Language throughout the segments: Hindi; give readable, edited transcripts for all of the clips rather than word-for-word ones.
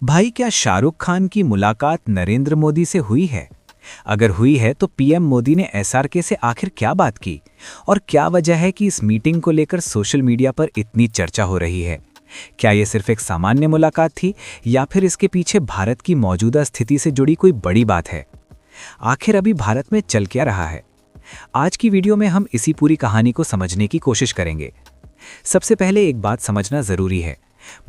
भाई, क्या शाहरुख खान की मुलाकात नरेंद्र मोदी से हुई है? अगर हुई है तो पीएम मोदी ने एसआरके से आखिर क्या बात की? और क्या वजह है कि इस मीटिंग को लेकर सोशल मीडिया पर इतनी चर्चा हो रही है? क्या ये सिर्फ एक सामान्य मुलाकात थी या फिर इसके पीछे भारत की मौजूदा स्थिति से जुड़ी कोई बड़ी बात है? आखिर अभी भारत में चल क्या रहा है? आज की वीडियो में हम इसी पूरी कहानी को समझने की कोशिश करेंगे। सबसे पहले एक बात समझना जरूरी है।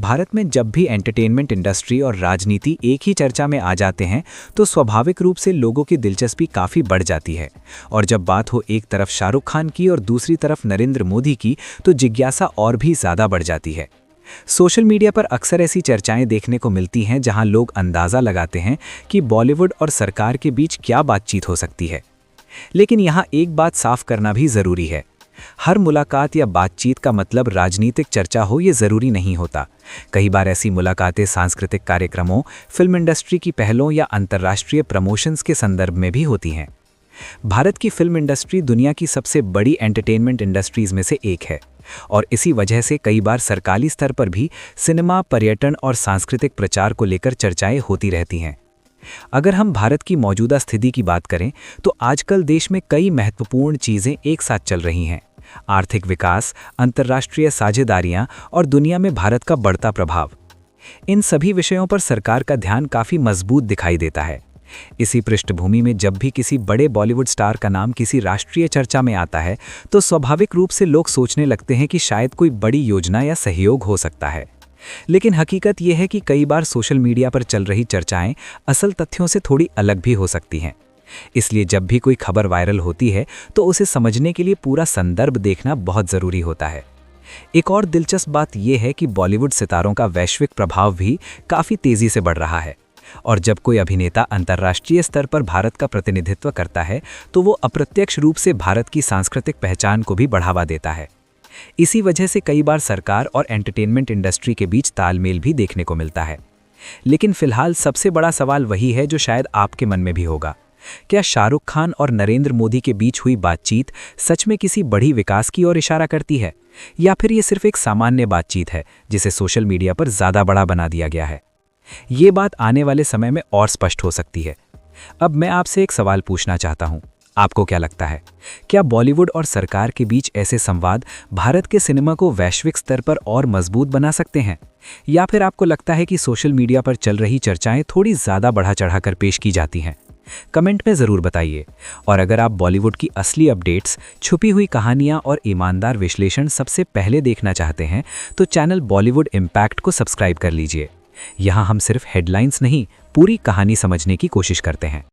भारत में जब भी एंटरटेनमेंट इंडस्ट्री और राजनीति एक ही चर्चा में आ जाते हैं तो स्वाभाविक रूप से लोगों की दिलचस्पी काफ़ी बढ़ जाती है। और जब बात हो एक तरफ शाहरुख खान की और दूसरी तरफ नरेंद्र मोदी की, तो जिज्ञासा और भी ज़्यादा बढ़ जाती है। सोशल मीडिया पर अक्सर ऐसी चर्चाएं देखने को मिलती हैं जहां लोग अंदाज़ा लगाते हैं कि बॉलीवुड और सरकार के बीच क्या बातचीत हो सकती है। लेकिन यहां एक बात साफ करना भी ज़रूरी है। हर मुलाकात या बातचीत का मतलब राजनीतिक चर्चा हो ये ज़रूरी नहीं होता। कई बार ऐसी मुलाकातें सांस्कृतिक कार्यक्रमों, फिल्म इंडस्ट्री की पहलों या अंतर्राष्ट्रीय प्रमोशंस के संदर्भ में भी होती हैं। भारत की फिल्म इंडस्ट्री दुनिया की सबसे बड़ी एंटरटेनमेंट इंडस्ट्रीज में से एक है और इसी वजह से कई बार सरकारी स्तर पर भी सिनेमा, पर्यटन और सांस्कृतिक प्रचार को लेकर चर्चाएं होती रहती हैं। अगर हम भारत की मौजूदा स्थिति की बात करें तो आजकल देश में कई महत्वपूर्ण चीज़ें एक साथ चल रही हैं। आर्थिक विकास, अंतर्राष्ट्रीय साझेदारियां और दुनिया में भारत का बढ़ता प्रभाव। इन सभी विषयों पर सरकार का ध्यान काफ़ी मजबूत दिखाई देता है। इसी पृष्ठभूमि में जब भी किसी बड़े बॉलीवुड स्टार का नाम किसी राष्ट्रीय चर्चा में आता है तो स्वाभाविक रूप से लोग सोचने लगते हैं कि शायद कोई बड़ी योजना या सहयोग हो सकता है। लेकिन हकीकत यह है कि कई बार सोशल मीडिया पर चल रही चर्चाएं असल तथ्यों से थोड़ी अलग भी हो सकती हैं। इसलिए जब भी कोई खबर वायरल होती है तो उसे समझने के लिए पूरा संदर्भ देखना बहुत ज़रूरी होता है। एक और दिलचस्प बात यह है कि बॉलीवुड सितारों का वैश्विक प्रभाव भी काफ़ी तेज़ी से बढ़ रहा है और जब कोई अभिनेता अंतर्राष्ट्रीय स्तर पर भारत का प्रतिनिधित्व करता है तो वो अप्रत्यक्ष रूप से भारत की सांस्कृतिक पहचान को भी बढ़ावा देता है। इसी वजह से कई बार सरकार और एंटरटेनमेंट इंडस्ट्री के बीच तालमेल भी देखने को मिलता है। लेकिन फिलहाल सबसे बड़ा सवाल वही है जो शायद आपके मन में भी होगा। क्या शाहरुख खान और नरेंद्र मोदी के बीच हुई बातचीत सच में किसी बड़ी विकास की ओर इशारा करती है या फिर ये सिर्फ एक सामान्य बातचीत है जिसे सोशल मीडिया पर ज़्यादा बड़ा बना दिया गया है? ये बात आने वाले समय में और स्पष्ट हो सकती है। अब मैं आपसे एक सवाल पूछना चाहता हूँ, आपको क्या लगता है, क्या बॉलीवुड और सरकार के बीच ऐसे संवाद भारत के सिनेमा को वैश्विक स्तर पर और मजबूत बना सकते हैं? या फिर आपको लगता है कि सोशल मीडिया पर चल रही चर्चाएं थोड़ी ज़्यादा बढ़ा चढ़ाकर पेश की जाती हैं? कमेंट में ज़रूर बताइए। और अगर आप बॉलीवुड की असली अपडेट्स, छुपी हुई कहानियां और ईमानदार विश्लेषण सबसे पहले देखना चाहते हैं तो चैनल बॉलीवुड इम्पैक्ट को सब्सक्राइब कर लीजिए। यहाँ हम सिर्फ हेडलाइंस नहीं, पूरी कहानी समझने की कोशिश करते हैं।